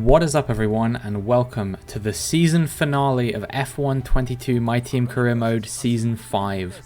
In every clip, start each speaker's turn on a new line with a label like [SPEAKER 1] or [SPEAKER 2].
[SPEAKER 1] What is up, everyone, and welcome to the season finale of F1 22 My Team Career Mode Season 5.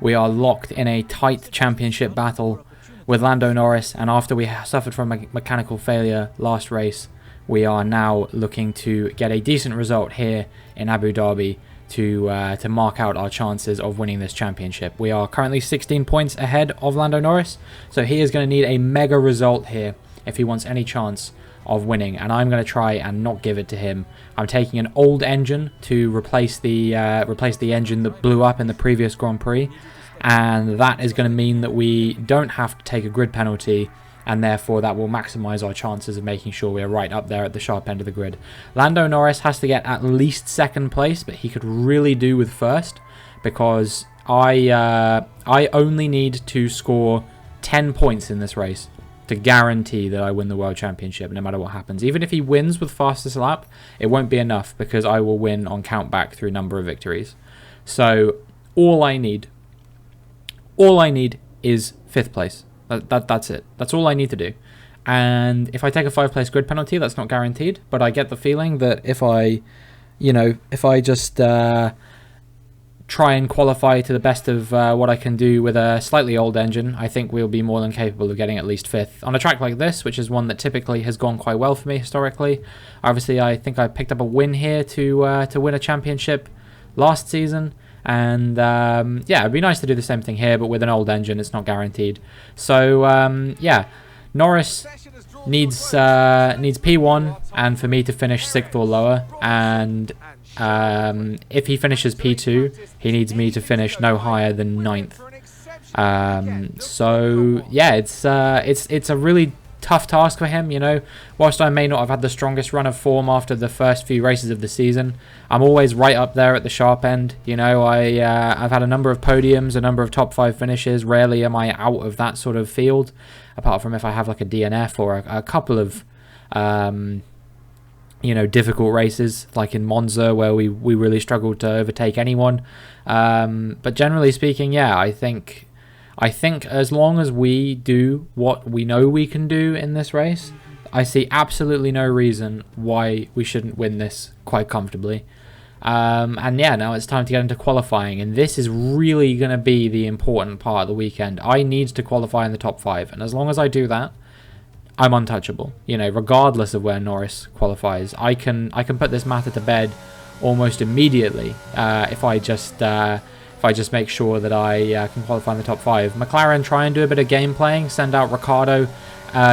[SPEAKER 1] We are locked in a tight championship battle with Lando Norris, and after we suffered from a mechanical failure last race, we are now looking to get a decent result here in Abu Dhabi to mark out our chances of winning this championship. We are currently 16 points ahead of Lando Norris, so he is going to need a mega result here if he wants any chance of winning, and I'm going to try and not give it to him. I'm taking an old engine to replace the engine that blew up in the previous Grand Prix, and that is going to mean that we don't have to take a grid penalty, and therefore that will maximize our chances of making sure we are right up there at the sharp end of the grid. Lando Norris has to get at least second place, but he could really do with first, because I only need to score 10 points in this race to guarantee that I win the World Championship no matter what happens. Even if he wins with fastest lap, it won't be enough because I will win on countback through number of victories. So all I need is 5th place. That's it. That's all I need to do. And if I take a 5th place grid penalty, that's not guaranteed, but I get the feeling that if I just try and qualify to the best of what I can do with a slightly old engine, I think we'll be more than capable of getting at least 5th. On a track like this, which is one that typically has gone quite well for me historically, obviously I think I picked up a win here to win a championship last season, and yeah, it'd be nice to do the same thing here, but with an old engine it's not guaranteed. So yeah, Norris needs P1 and for me to finish 6th or lower, and if he finishes P2, he needs me to finish no higher than 9th. So yeah, it's a really tough task for him, you know. Whilst I may not have had the strongest run of form after the first few races of the season, I'm always right up there at the sharp end. You know, I've had a number of podiums, a number of top 5 finishes. Rarely am I out of that sort of field, apart from if I have like a DNF or a couple of difficult races like in Monza where we really struggled to overtake anyone. But generally speaking, yeah, I think as long as we do what we know we can do in this race, I see absolutely no reason why we shouldn't win this quite comfortably. And yeah, now it's time to get into qualifying, and this is really going to be the important part of the weekend. I need to qualify in the top 5, and as long as I do that, I'm untouchable. You know, regardless of where Norris qualifies, I can put this matter to bed almost immediately if I just make sure that I can qualify in the top 5. McLaren try and do a bit of game playing, send out Ricciardo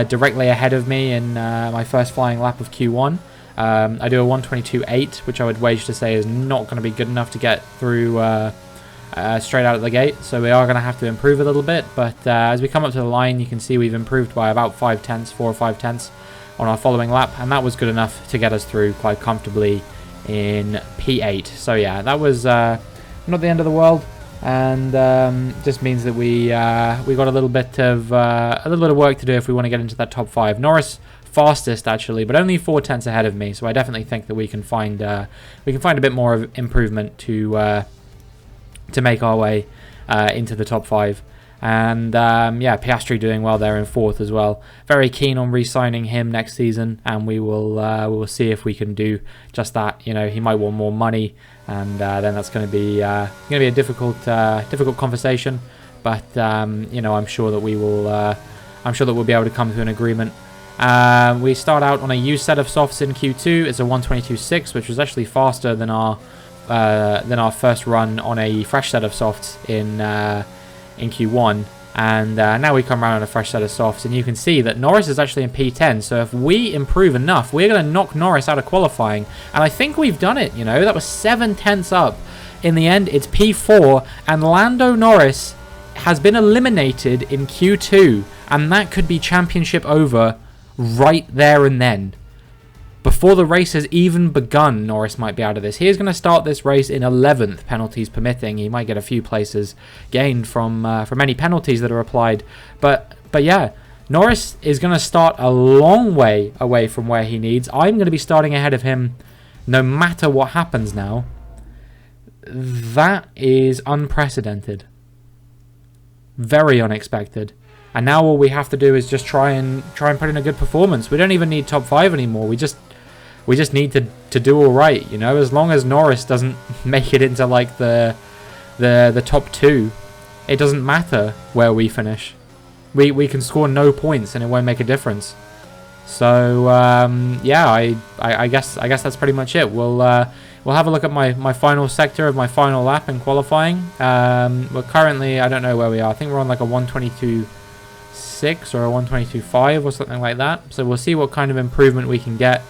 [SPEAKER 1] directly ahead of me in my first flying lap of Q1. I do a 1:22.8, which I would wager to say is not going to be good enough to get through straight out of the gate, so we are going to have to improve a little bit, but as we come up to the line, you can see we've improved by about 4 or 5 tenths on our following lap, and that was good enough to get us through quite comfortably in P8. So yeah, that was not the end of the world, and just means that we got a little bit of work to do if we want to get into that top 5. Norris fastest actually, but only 4 tenths ahead of me, so I definitely think that we can find a bit more of improvement to make our way into the top 5. And yeah, Piastri doing well there in 4th as well. Very keen on re-signing him next season, and we will see if we can do just that. You know, he might want more money, and then that's going to be a difficult conversation. But you know, I'm sure that we'll be able to come to an agreement. We start out on a used set of softs in Q2. It's a 1:22.6, which was actually faster than our first run on a fresh set of softs in Q1, and now we come around on a fresh set of softs, and you can see that Norris is actually in P10, so if we improve enough, we're going to knock Norris out of qualifying, and I think we've done it. You know, that was 7 tenths up. In the end, it's P4, and Lando Norris has been eliminated in Q2, and that could be championship over right there and then. Before the race has even begun, Norris might be out of this. He is going to start this race in 11th, penalties permitting. He might get a few places gained from any penalties that are applied. But yeah, Norris is going to start a long way away from where he needs. I'm going to be starting ahead of him no matter what happens now. That is unprecedented. Very unexpected. And now all we have to do is just try and put in a good performance. We don't even need top 5 anymore. We just we just need to do all right, you know. As long as Norris doesn't make it into like the top 2, it doesn't matter where we finish. We can score no points and it won't make a difference. So yeah, I guess that's pretty much it. We'll have a look at my final sector of my final lap in qualifying. We're currently, I don't know where we are. I think we're on like a 122.6 or a 122.5 or something like that. So we'll see what kind of improvement we can get.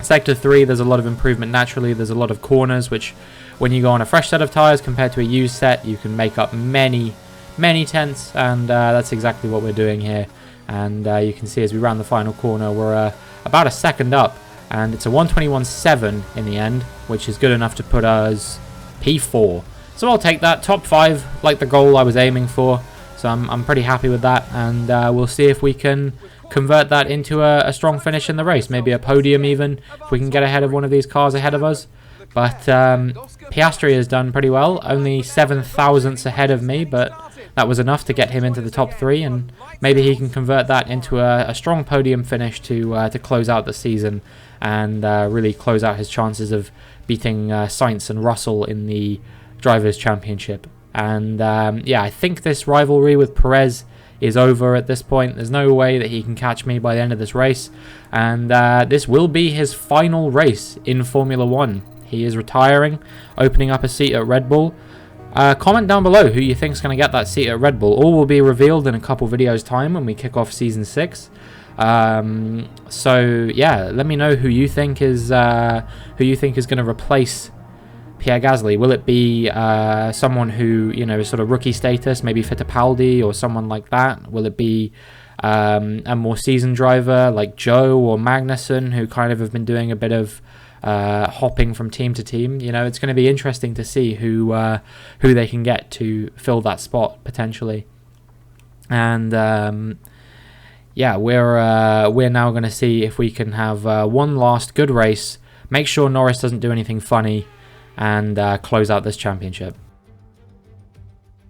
[SPEAKER 1] Sector 3, there's a lot of improvement naturally. There's a lot of corners, which when you go on a fresh set of tyres compared to a used set, you can make up many tenths, and that's exactly what we're doing here. And you can see as we round the final corner, we're about a second up, and it's a 121.7 in the end, which is good enough to put us P4. So I'll take that. Top 5, like the goal I was aiming for. So I'm pretty happy with that, and we'll see if we can convert that into a strong finish in the race. Maybe a podium even, if we can get ahead of one of these cars ahead of us. But Piastri has done pretty well, only 7 thousandths ahead of me, but that was enough to get him into the top 3, and maybe he can convert that into a strong podium finish to close out the season and really close out his chances of beating Sainz and Russell in the Drivers' Championship. And yeah, I think this rivalry with Perez is over at this point. There's no way that he can catch me by the end of this race, and this will be his final race in Formula 1. He is retiring, opening up a seat at Red Bull. Comment down below who you think is going to get that seat at Red Bull. All will be revealed in a couple videos time when we kick off season 6. So yeah, let me know who you think is going to replace Pierre Gasly. Will it be someone who, you know, is sort of rookie status, maybe Fittipaldi or someone like that? Will it be a more seasoned driver like Joe or Magnussen, who kind of have been doing a bit of hopping from team to team? You know, it's going to be interesting to see who they can get to fill that spot potentially. And yeah, we're now going to see if we can have one last good race, make sure Norris doesn't do anything funny, and close out this championship.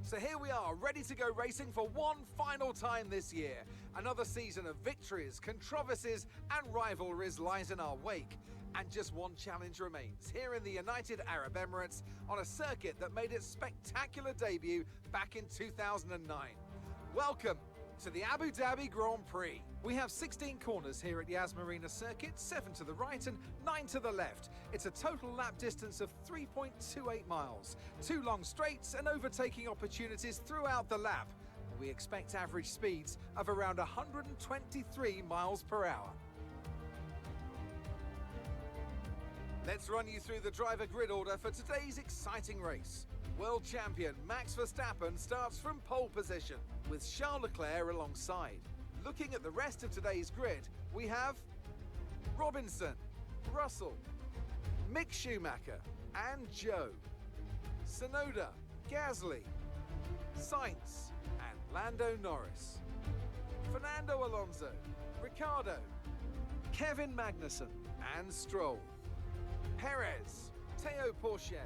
[SPEAKER 2] So here we are, ready to go racing for one final time this year. Another season of victories, controversies and rivalries lies in our wake. And just one challenge remains, here in the United Arab Emirates, on a circuit that made its spectacular debut back in 2009. Welcome to the Abu Dhabi Grand Prix. We have 16 corners here at Yas Marina circuit, 7 to the right and 9 to the left. It's a total lap distance of 3.28 miles, 2 long straights and overtaking opportunities throughout the lap. We expect average speeds of around 123 miles per hour. Let's run you through the driver grid order for today's exciting race. World champion Max Verstappen starts from pole position, with Charles Leclerc alongside. Looking at the rest of today's grid, we have Robinson, Russell, Mick Schumacher and Joe, Tsunoda, Gasly, Sainz and Lando Norris, Fernando Alonso, Ricciardo, Kevin Magnussen and Stroll, Perez, Théo Pourchaire,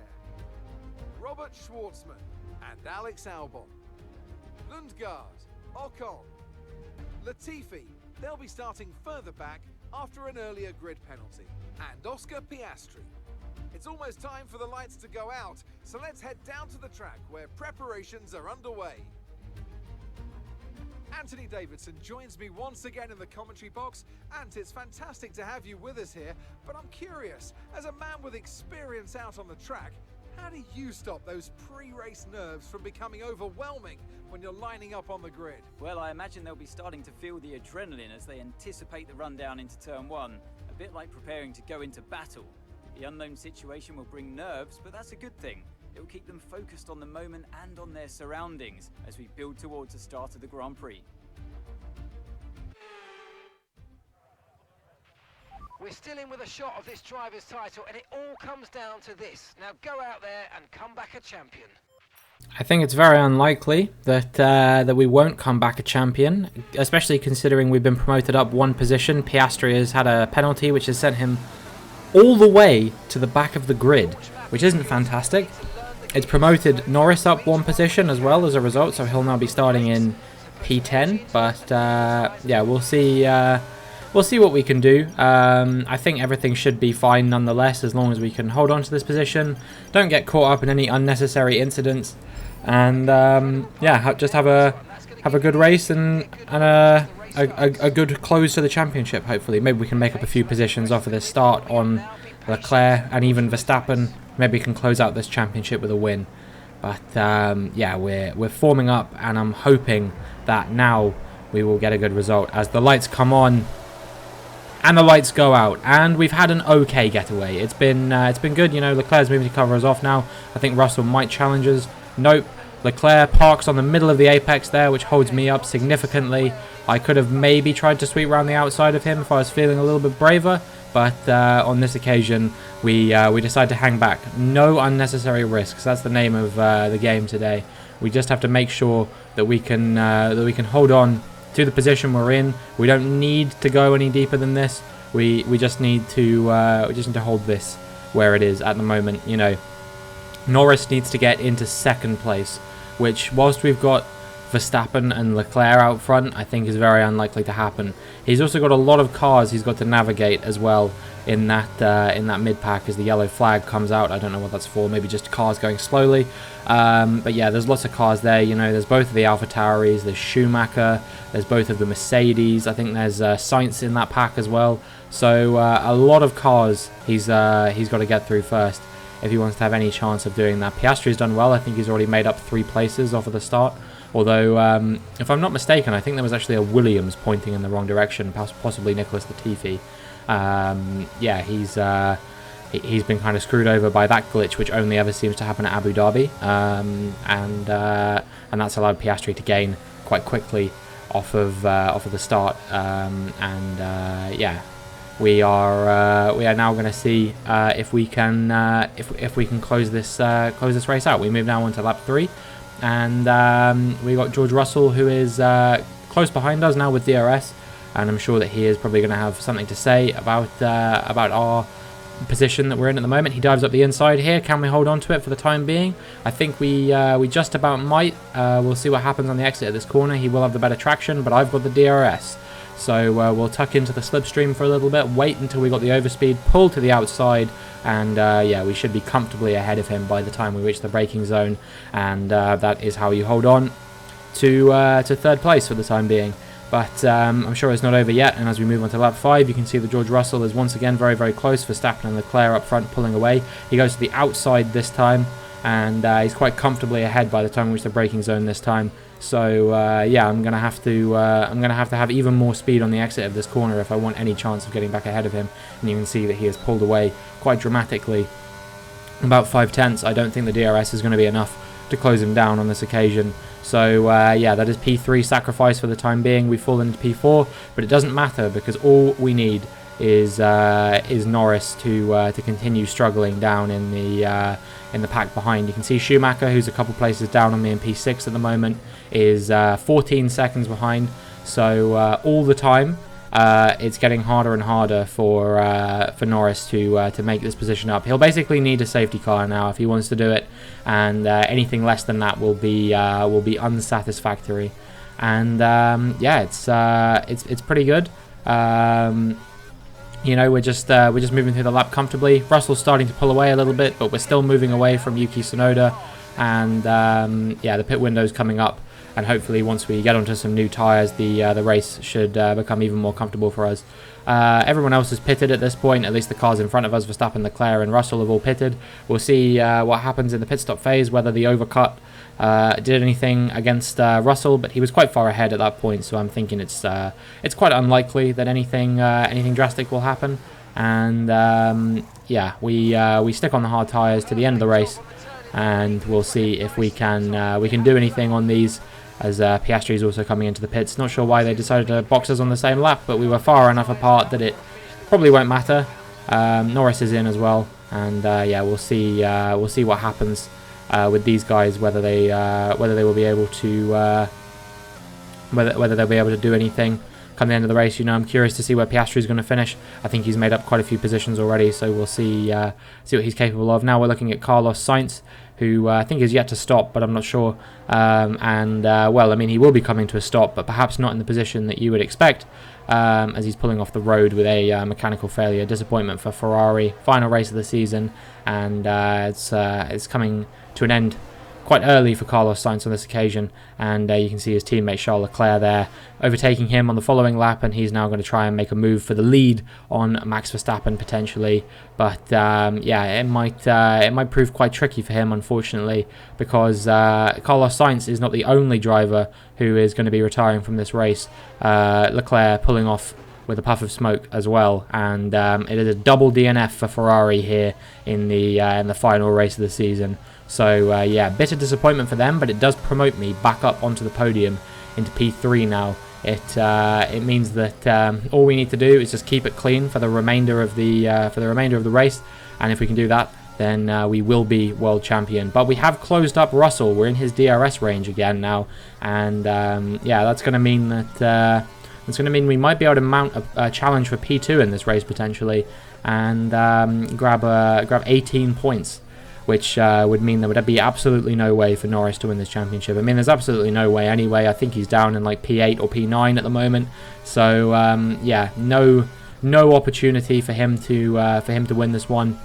[SPEAKER 2] Robert Schwartzman and Alex Albon, Lundgaard, Ocon, Latifi, they'll be starting further back after an earlier grid penalty, and Oscar Piastri. It's almost time for the lights to go out, so let's head down to the track where preparations are underway. Anthony Davidson joins me once again in the commentary box, and it's fantastic to have you with us here, but I'm curious, as a man with experience out on the track, how do you stop those pre-race nerves from becoming overwhelming when you're lining up on the grid?
[SPEAKER 3] Well, I imagine they'll be starting to feel the adrenaline as they anticipate the run down into turn 1, a bit like preparing to go into battle. The unknown situation will bring nerves, but that's a good thing. It will keep them focused on the moment and on their surroundings as we build towards the start of the Grand Prix.
[SPEAKER 4] We're still in with a shot of this driver's title, and it all comes down to this. Now go out there and come back a champion.
[SPEAKER 1] I think it's very unlikely that we won't come back a champion, especially considering we've been promoted up one position. Piastri has had a penalty which has sent him all the way to the back of the grid, which isn't fantastic. It's promoted Norris up one position as well as a result, so he'll now be starting in P10. But yeah, we'll see we'll see what we can do. I think everything should be fine nonetheless, as long as we can hold on to this position, don't get caught up in any unnecessary incidents, and yeah, just have a good race and a good close to the championship. Hopefully, maybe we can make up a few positions off of this start on Leclerc and even Verstappen. Maybe we can close out this championship with a win. But yeah, we're forming up, and I'm hoping that now we will get a good result as the lights come on and the lights go out, and we've had an okay getaway. It's been good. You know, Leclerc's moving to cover us off now. I think Russell might challenge us. Nope. Leclerc parks on the middle of the apex there, which holds me up significantly. I could have maybe tried to sweep around the outside of him if I was feeling a little bit braver, but on this occasion we decide to hang back. No unnecessary risks. That's the name of the game today. We just have to make sure that we can hold on to the position we're in. We don't need to go any deeper than this. We just need to hold this where it is at the moment. You know, Norris needs to get into second place, which, whilst we've got Verstappen and Leclerc out front, I think is very unlikely to happen. He's also got a lot of cars he's got to navigate as well in that mid pack as the yellow flag comes out. I don't know what that's for. Maybe just cars going slowly. But yeah, there's lots of cars there. You know, there's both of the AlphaTauris, there's Schumacher, there's both of the Mercedes. I think there's Sainz in that pack as well. So a lot of cars he's got to get through first if he wants to have any chance of doing that. Piastri's done well. I think he's already made up 3 places off of the start. Although, if I'm not mistaken, I think there was actually a Williams pointing in the wrong direction, possibly Nicholas Latifi. Yeah, he's been kind of screwed over by that glitch, which only ever seems to happen at Abu Dhabi, and that's allowed Piastri to gain quite quickly off of the start. Yeah, we are now going to see if we can close this race out. We move now on to lap 3. And we got George Russell, who is close behind us now with DRS, and I'm sure that he is probably going to have something to say about our position that we're in at the moment. He dives up the inside here. Can we hold on to it for the time being? I think we just about might. We'll see what happens on the exit of this corner. He will have the better traction, but I've got the DRS. So we'll tuck into the slipstream for a little bit, wait until we got the overspeed, pull to the outside, and yeah, we should be comfortably ahead of him by the time we reach the braking zone, and that is how you hold on to third place for the time being. But I'm sure it's not over yet, and as we move on to lap 5, you can see that George Russell is once again very, very close. Verstappen and Leclerc up front pulling away. He goes to the outside this time, and he's quite comfortably ahead by the time we reach the braking zone this time. So yeah, I'm gonna have to have even more speed on the exit of this corner if I want any chance of getting back ahead of him. And you can see that he has pulled away quite dramatically, about 5/10. I don't think the DRS is going to be enough to close him down on this occasion. So yeah, that is P3 sacrifice for the time being. We fall into P4, but it doesn't matter because all we need is Norris to continue struggling down in the pack behind. You can see Schumacher, who's a couple places down on me in P6 at the moment, is 14 seconds behind. So all the time, it's getting harder and harder for Norris to make this position up. He'll basically need a safety car now if he wants to do it, and anything less than that will be unsatisfactory. And yeah, it's pretty good. You know, we're just moving through the lap comfortably. Russell's starting to pull away a little bit, but we're still moving away from Yuki Tsunoda. And yeah, the pit window's coming up, and hopefully once we get onto some new tyres, the race should become even more comfortable for us. Everyone else is pitted at this point. At least the cars in front of us, Verstappen, Leclerc, and Russell, have all pitted. We'll see what happens in the pit stop phase, whether the overcut did anything against Russell, but he was quite far ahead at that point, so I'm thinking it's quite unlikely that anything drastic will happen. And yeah, we stick on the hard tyres to the end of the race, and we'll see if we can do anything on these, as Piastri is also coming into the pits. Not sure why they decided to box us on the same lap, but we were far enough apart that it probably won't matter. Norris is in as well, and yeah, we'll see what happens with these guys, whether they will be able to whether they'll be able to do anything come the end of the race. You know, I'm curious to see where Piastri is going to finish. I think he's made up quite a few positions already, so we'll see what he's capable of. Now we're looking at Carlos Sainz, who I think is yet to stop, but I'm not sure. Well, I mean, he will be coming to a stop, but perhaps not in the position that you would expect. as he's pulling off the road with a mechanical failure. Disappointment for Ferrari. Final race of the season, and it's coming to an end quite early for Carlos Sainz on this occasion, and you can see his teammate Charles Leclerc there overtaking him on the following lap, and he's now going to try and make a move for the lead on Max Verstappen potentially. But yeah, it might prove quite tricky for him, unfortunately, because Carlos Sainz is not the only driver who is going to be retiring from this race. Leclerc pulling off with a puff of smoke as well, and it is a double DNF for Ferrari here in the final race of the season. So yeah, bit of disappointment for them, but it does promote me back up onto the podium into P3 now. It means that all we need to do is just keep it clean for the remainder of the race, and if we can do that, then we will be world champion. But we have closed up Russell. We're in his DRS range again now, and yeah, that's going to mean that we might be able to mount a challenge for P2 in this race potentially, and grab 18 points. Which would mean there would be absolutely no way for Norris to win this championship. I mean, there's absolutely no way anyway. I think he's down in like P8 or P9 at the moment. So yeah, no opportunity for him to win this one.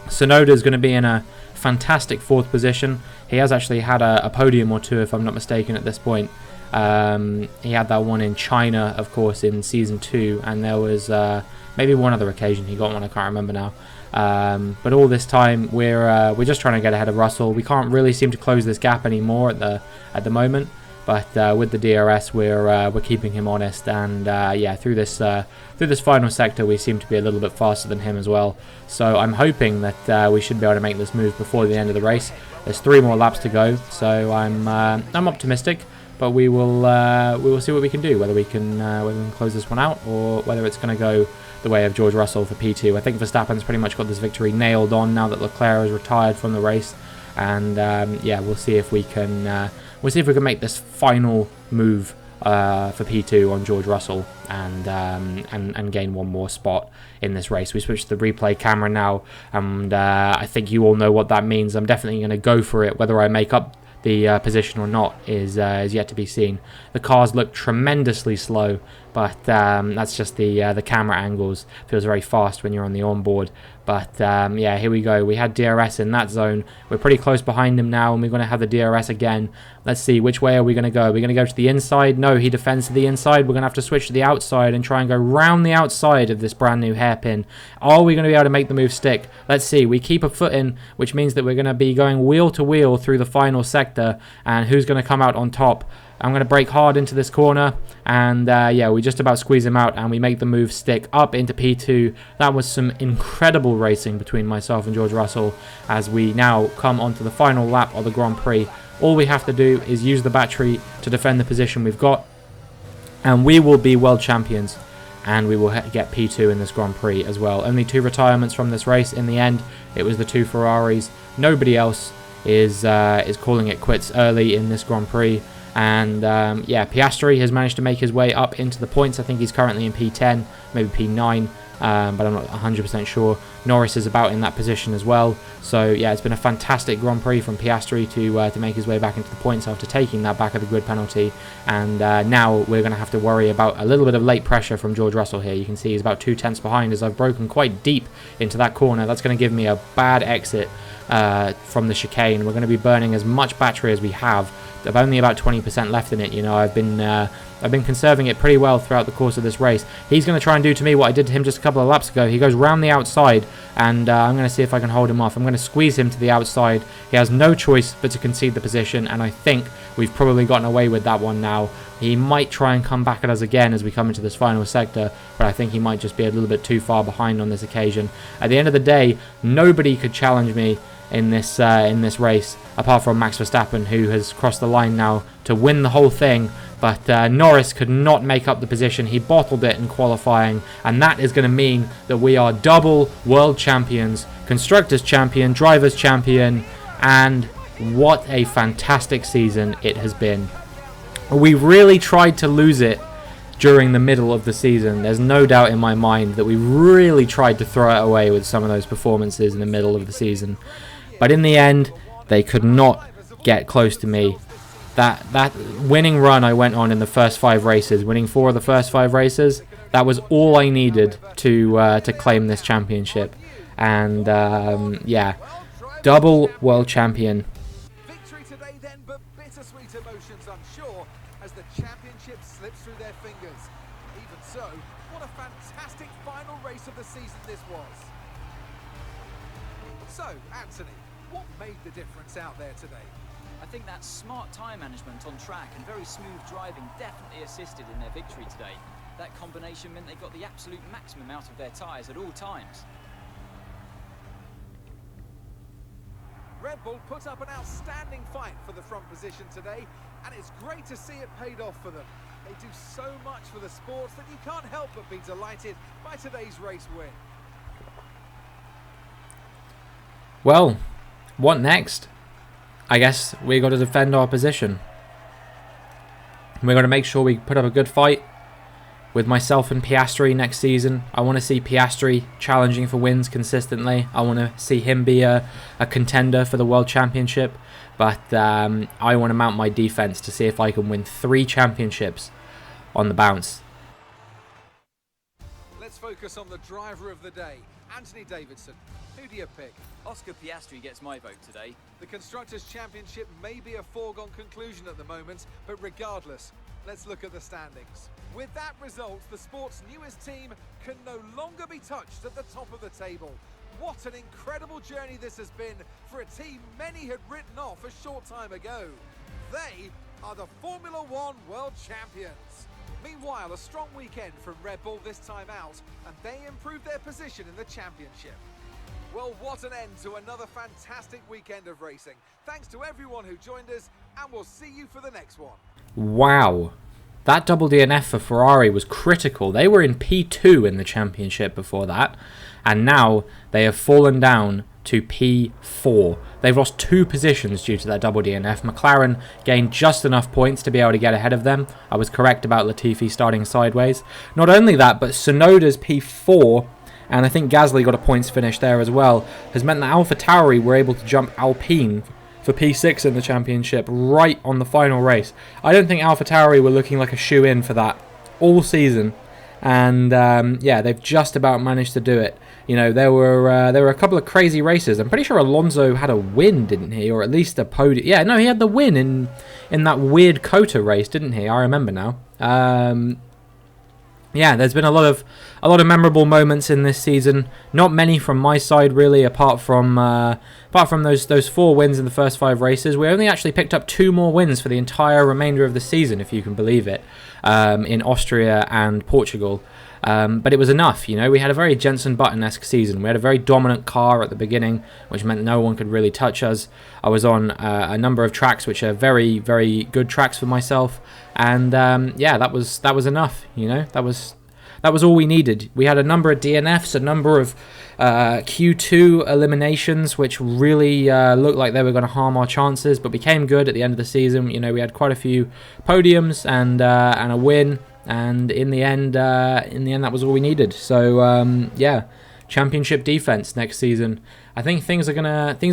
[SPEAKER 1] Tsunoda's going to be in a fantastic 4th position. He has actually had a podium or two, if I'm not mistaken, at this point. He had that one in China, of course, in Season 2, and there was maybe one other occasion he got one, I can't remember now. But all this time we're just trying to get ahead of Russell. We can't really seem to close this gap anymore at the moment, but with the DRS we're keeping him honest, and yeah, through this final sector we seem to be a little bit faster than him as well. So I'm hoping that we should be able to make this move before the end of the race. There's 3 more laps to go, so I'm optimistic, but we will see what we can do, whether we can close this one out, or whether it's going to go the way of George Russell for P2. I think Verstappen's pretty much got this victory nailed on now that Leclerc has retired from the race, and yeah, we'll see if we can make this final move for P2 on George Russell, and gain one more spot in this race. We switched to the replay camera now, and I think you all know what that means. I'm definitely going to go for it. Whether I make up the position or not is yet to be seen. The cars look tremendously slow, but that's just the camera angles. Feels very fast when you're on the onboard. But yeah, here we go. We had DRS in that zone. We're pretty close behind him now, and we're going to have the DRS again. Let's see, which way are we going to go? Are we going to go to the inside? No, he defends to the inside. We're going to have to switch to the outside and try and go round the outside of this brand new hairpin. Are we going to be able to make the move stick? Let's see. We keep a foot in, which means that we're going to be going wheel to wheel through the final sector, and who's going to come out on top? I'm going to brake hard into this corner, and yeah, we just about squeeze him out, and we make the move stick up into P2. That was some incredible racing between myself and George Russell as we now come onto the final lap of the Grand Prix. All we have to do is use the battery to defend the position we've got, and we will be world champions, and we will get P2 in this Grand Prix as well. Only 2 retirements from this race in the end. It was the 2 Ferraris. Nobody else is calling it quits early in this Grand Prix. And yeah, Piastri has managed to make his way up into the points. I think he's currently in P10, maybe P9, but I'm not 100% sure. Norris is about in that position as well. So yeah, it's been a fantastic Grand Prix from Piastri to make his way back into the points after taking that back of the grid penalty. And now we're going to have to worry about a little bit of late pressure from George Russell here. You can see he's about 2 tenths behind as I've broken quite deep into that corner. That's going to give me a bad exit from the chicane. We're going to be burning as much battery as we have. I've only about 20% left in it. You know, I've been conserving it pretty well throughout the course of this race. He's going to try and do to me what I did to him just a couple of laps ago. He goes round the outside, and I'm going to see if I can hold him off. I'm going to squeeze him to the outside. He has no choice but to concede the position, and I think we've probably gotten away with that one now. He might try and come back at us again as we come into this final sector, but I think he might just be a little bit too far behind on this occasion. At the end of the day, nobody could challenge me in this race apart from Max Verstappen, who has crossed the line now to win the whole thing. But Norris could not make up the position. He bottled it in qualifying, and that is going to mean that we are double world champions, constructors champion, drivers champion, and what a fantastic season it has been. We really tried to lose it during the middle of the season. There's no doubt in my mind that we really tried to throw it away with some of those performances in the middle of the season. But in the end, they could not get close to me. That winning run I went on in the first 5 races, winning 4 of the first 5 races, That was all I needed to claim this championship. And yeah, double world champion.
[SPEAKER 2] Victory today then, but bittersweet emotions, I'm sure, as the championship slips through their fingers. Even so, what a fantastic final race of the season this was. So, Anthony, what made the difference out there today?
[SPEAKER 3] I think that smart tyre management on track and very smooth driving definitely assisted in their victory today. That combination meant they got the absolute maximum out of their tyres at all times.
[SPEAKER 2] Red Bull put up an outstanding fight for the front position today, and it's great to see it paid off for them. They do so much for the sports that you can't help but be delighted by today's race win.
[SPEAKER 1] Well, what next? I guess we got to defend our position. We're going to make sure we put up a good fight with myself and Piastri next season. I want to see Piastri challenging for wins consistently. I want to see him be a contender for the World Championship. But I want to mount my defense to see if I can win 3 championships on the bounce.
[SPEAKER 2] Let's focus on the driver of the day, Anthony Davidson. Who do you pick?
[SPEAKER 3] Oscar Piastri gets my vote today.
[SPEAKER 2] The Constructors' Championship may be a foregone conclusion at the moment, but regardless, let's look at the standings. With that result, the sport's newest team can no longer be touched at the top of the table. What an incredible journey this has been for a team many had written off a short time ago. They are the Formula One World Champions. Meanwhile, a strong weekend from Red Bull this time out, and they improved their position in the championship. Well, what an end to another fantastic weekend of racing. Thanks to everyone who joined us, and we'll see you for the next one.
[SPEAKER 1] Wow. That double DNF for Ferrari was critical. They were in P2 in the championship before that, and now they have fallen down to P4. They've lost 2 positions due to that double DNF. McLaren gained just enough points to be able to get ahead of them. I was correct about Latifi starting sideways. Not only that, but Tsunoda's P4, and I think Gasly got a points finish there as well, has meant that AlphaTauri were able to jump Alpine for P6 in the championship right on the final race. I don't think AlphaTauri were looking like a shoe-in for that all season, and yeah, they've just about managed to do it. You know, there were a couple of crazy races. I'm pretty sure Alonso had a win, didn't he, or at least a podium? Yeah, no, he had the win in that weird COTA race, didn't he? I remember now. Yeah, there's been a lot of memorable moments in this season. Not many from my side really, apart from those 4 wins in the first 5 races. We only actually picked up 2 more wins for the entire remainder of the season, if you can believe it, in Austria and Portugal. But it was enough, you know. We had a very Jenson Button-esque season. We had a very dominant car at the beginning, which meant no one could really touch us. I was on a number of tracks which are very, very good tracks for myself, and yeah, that was enough, you know. That was all we needed. We had a number of DNFs, a number of Q2 eliminations, which really looked like they were going to harm our chances, but became good at the end of the season. You know, we had quite a few podiums and a win. And in the end, that was all we needed. So yeah, championship defense next season. I think things are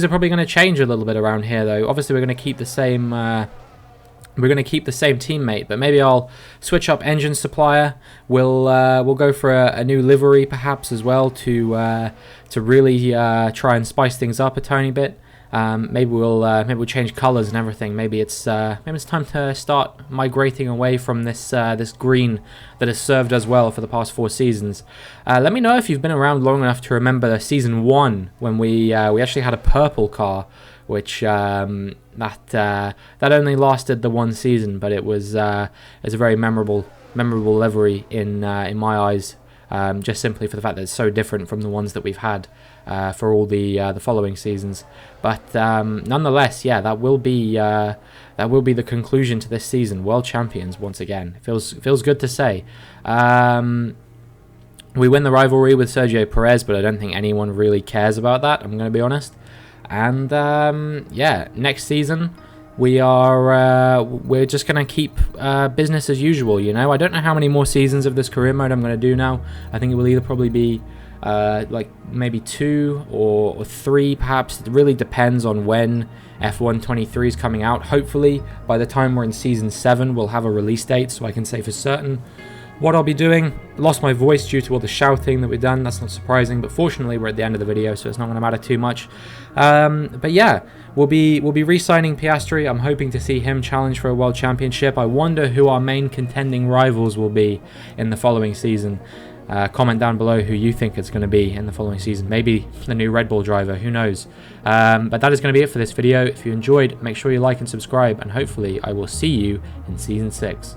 [SPEAKER 1] probably gonna change a little bit around here, though. Obviously, we're gonna keep the same. We're gonna keep the same teammate, but maybe I'll switch up engine supplier. We'll go for a new livery perhaps as well to really try and spice things up a tiny bit. Maybe we'll change colours and everything. Maybe it's time to start migrating away from this green that has served us well for the past 4 seasons. Let me know if you've been around long enough to remember season 1 when we actually had a purple car, which that only lasted the 1 season, but it was a very memorable livery in my eyes. Just simply for the fact that it's so different from the ones that we've had for all the following seasons. But nonetheless, yeah, that will be the conclusion to this season. World champions once again. It feels good to say. We win the rivalry with Sergio Perez, but I don't think anyone really cares about that, I'm going to be honest. And yeah, next season we're just going to keep business as usual, you know. I don't know how many more seasons of this career mode I'm going to do now. I think it will either probably be like maybe 2 or 3 perhaps. It really depends on when F1 23 is coming out. Hopefully by the time we're in season 7 we'll have a release date, so I can say for certain what I'll be doing. Lost my voice due to all the shouting that we've done. That's not surprising, but fortunately we're at the end of the video, so it's not going to matter too much. But yeah, we'll be re-signing Piastri. I'm hoping to see him challenge for a world championship. I wonder who our main contending rivals will be in the following season. Comment down below who you think it's going to be in the following season. Maybe the new Red Bull driver, who knows. But that is going to be it for this video. If you enjoyed, make sure you like and subscribe, and hopefully I will see you in Season 6.